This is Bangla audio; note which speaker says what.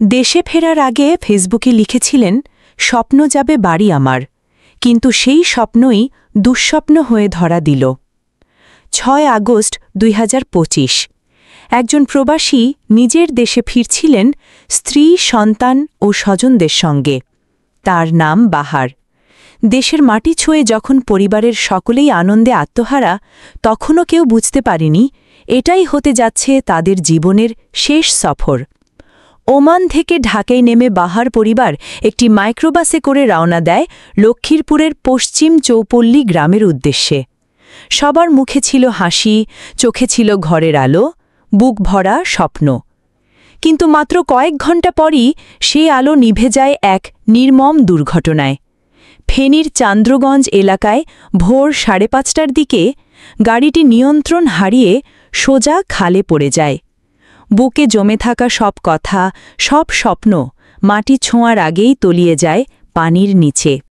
Speaker 1: দেশে ফেরার আগে ফেসবুকে লিখেছিলেন, স্বপ্ন যাবে বাড়ি আমার, কিন্তু সেই স্বপ্নই দুঃস্বপ্ন হয়ে ধরা দিল। ৬ আগস্ট ২০২৫ একজন প্রবাসী নিজের দেশে ফিরছিলেন স্ত্রী, সন্তান ও স্বজনদের সঙ্গে। তার নাম বাহার। দেশের মাটি ছুঁয়ে যখন পরিবারের সকলেই আনন্দে আত্মহারা, তখনও কেউ বুঝতে পারেনি এটাই হতে যাচ্ছে তাদের জীবনের শেষ সফর। ওমান থেকে ঢাকায় নেমে বাহার পরিবার একটি মাইক্রোবাসে করে রওনা দেয় লক্ষ্মীরপুরের পশ্চিম চৌপল্লী গ্রামের উদ্দেশ্যে। সবার মুখে ছিল হাসি, চোখে ছিল ঘরের আলো, বুক ভরা স্বপ্ন। কিন্তু মাত্র কয়েক ঘণ্টা পরই সেই আলো নিভে যায় এক নির্মম দুর্ঘটনায়। ফেনীর চান্দ্রগঞ্জ এলাকায় ভোর ৫:৩০টার দিকে গাড়িটি নিয়ন্ত্রণ হারিয়ে সোজা খালে পড়ে যায়। বুকে জমে থাকা সব কথা, সব স্বপ্ন মাটি ছোঁয়ার আগেই তলিয়ে যায় পানির নিচে।